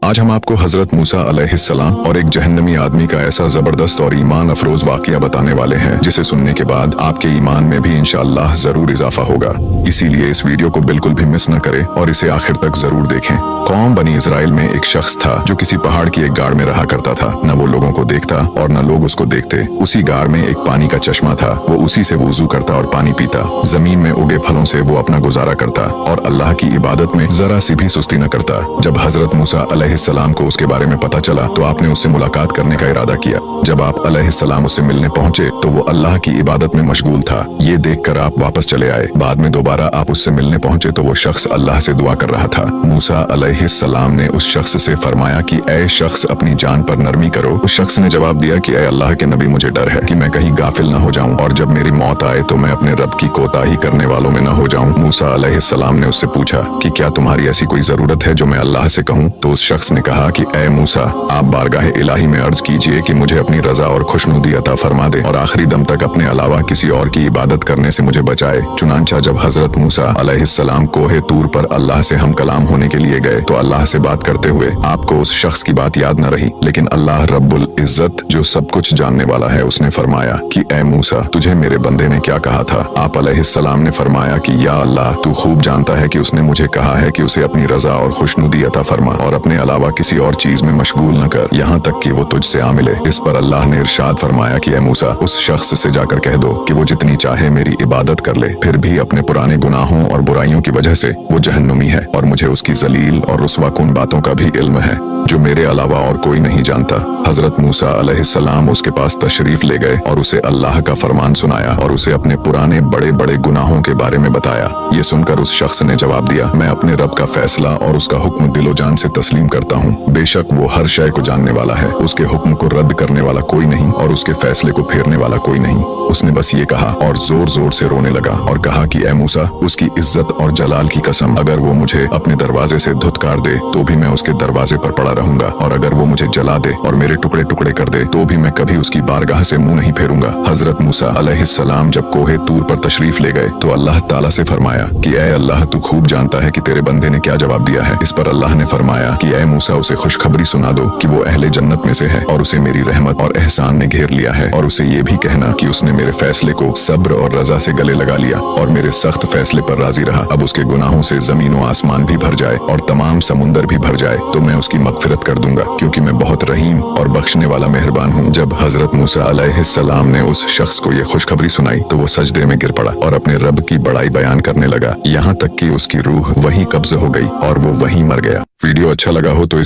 आज हम आपको हजरत मूसा अलैहिस्सलाम और एक जहन्नमी आदमी का ऐसा जबरदस्त और ईमान अफरोज वाकया बताने वाले हैं जिसे सुनने के बाद आपके ईमान में भी इंशाअल्लाह जरूर इजाफा होगा। इसीलिए इस वीडियो को बिल्कुल भी मिस न करें और इसे आखिर तक जरूर देखें। कौम बनी इजराइल में एक शख्स था जो किसी पहाड़ की एक गाड़ में रहा करता था। न वो लोगों को देखता और न लोग उसको देखते। उसी गाड़ में एक पानी का चश्मा था। वो उसी से वुजू करता और पानी पीता। जमीन में उगे फलों से वो अपना गुजारा करता और अल्लाह की इबादत में जरा सी भी सुस्ती न करता। जब हजरत मूसा अलैहिस्सलाम को उसके बारे में पता चला तो आपने उससे मुलाकात करने का इरादा किया। जब आप अलैहिस्सलाम उससे मिलने पहुंचे तो वो अल्लाह की इबादत में मशगूल था। ये देखकर आप वापस चले आए। बाद में दोबारा आप उससे मिलने पहुंचे तो वो शख्स अल्लाह से दुआ कर रहा था। मूसा अलैहिस्सलाम ने उस शख्स से फरमाया कि ऐ शख्स अपनी जान पर नरमी करो। उस शख्स ने जवाब दिया कि ऐ अल्लाह के नबी, मुझे डर है कि मैं कहीं गाफिल न हो जाऊं और जब मेरी मौत आए तो मैं अपने रब की कोताही करने वालों में न हो जाऊं। मूसा अलैहिस्सलाम ने उससे पूछा कि क्या तुम्हारी ऐसी कोई जरूरत है जो मैं अल्लाह से कहूं? तो उस शख्स ने कहा कि ऐ मूसा, आप बारगाह इलाही में अर्ज कीजिए कि मुझे अपनी रजा और खुशनुदी अता फरमा दे और आखिरी दम तक अपने अलावा किसी और की इबादत करने से मुझे बचाए। चुनांचा जब हजरत मूसा अलैहिस्सलाम कोहे तूर पर अल्लाह से हम कलाम होने के लिए गए तो अल्लाह से बात करते हुए आपको उस शख्स की बात याद न रही, लेकिन अल्लाह रब्बुल इज्जत जो सब कुछ जानने वाला है उसने फरमाया कि ऐ मूसा, तुझे मेरे बंदे ने क्या कहा था? आप अलैहिस्सलाम ने फरमाया कि या अल्लाह, तू खूब जानता है कि उसने मुझे कहा है कि उसे अपनी रजा और खुशनुदी अता फरमा और अपने अलावा किसी और चीज में मशगूल न कर यहाँ तक कि वो तुझसे आ मिले। इस पर अल्लाह ने इरशाद फरमाया कि ऐ मूसा, उस शख्स से जाकर कह दो कि वो जितनी चाहे मेरी इबादत कर ले, फिर भी अपने पुराने गुनाहों और बुराइयों की वजह से वो जहन्नुमी है और मुझे उसकी जलील और रुस्वाकुन बातों का भी इल्म है जो मेरे अलावा और कोई नहीं जानता। हजरत मूसा अलैहिस्सलाम उसके पास तशरीफ ले गए और उसे अल्लाह का फरमान सुनाया और उसे अपने पुराने बड़े बड़े गुनाहों के बारे में बताया। ये सुनकर उस शख्स ने जवाब दिया, मैं अपने रब का फैसला और उसका हुक्म दिलो जान से तस्लीम करता हूँ। बेशक वो हर शय को जानने वाला है। उसके हुक्म को रद्द करने वाला कोई नहीं और उसके फैसले को फेरने वाला कोई नहीं। उसने बस ये कहा और जोर जोर से रोने लगा और कहा कि ऐ मूसा, उसकी इज्जत और जलाल की कसम, अगर वो मुझे अपने दरवाजे से धुतकार दे तो भी मैं उसके दरवाजे पर पड़ा रहूंगा और अगर वो मुझे जला दे और मेरे टुकड़े टुकड़े कर दे तो भी मैं कभी उसकी बारगाह से मुंह नहीं फेरूंगा। हजरत मूसा अलैहिस्सलाम जब कोहे तूर पर तशरीफ ले गए तो अल्लाह ताला से फरमाया कि ऐ अल्लाह, तू खूब जानता है कि तेरे बंदे ने क्या जवाब दिया है। इस पर अल्लाह ने फरमाया कि ऐ मूसा, उसे खुशखबरी सुना दो कि वो अहले जन्नत में से है और उसे मेरी रहमत और एहसान ने घेर लिया है और उसे ये भी कहना कि उसने मेरे फैसले को सब्र और रजा से गले लगा लिया और मेरे सख्त फैसले पर राजी रहा। अब उसके गुनाहों से जमीन व आसमान भी भर जाए और तमाम समुंदर भी भर जाए तो मैं उसकी मगफिरत कर दूंगा, क्योंकि मैं बहुत रहीम और बख्शने वाला मेहरबान हूँ। जब हजरत मूसा अलैहिस्सलाम ने उस शख्स को ये खुशखबरी सुनाई तो वो सजदे में गिर पड़ा और अपने रब की बड़ाई बयान करने लगा, यहाँ तक कि उसकी रूह वहीं कब्ज हो गई और वो वहीं मर गया। वीडियो अच्छा लगा हो तो इसे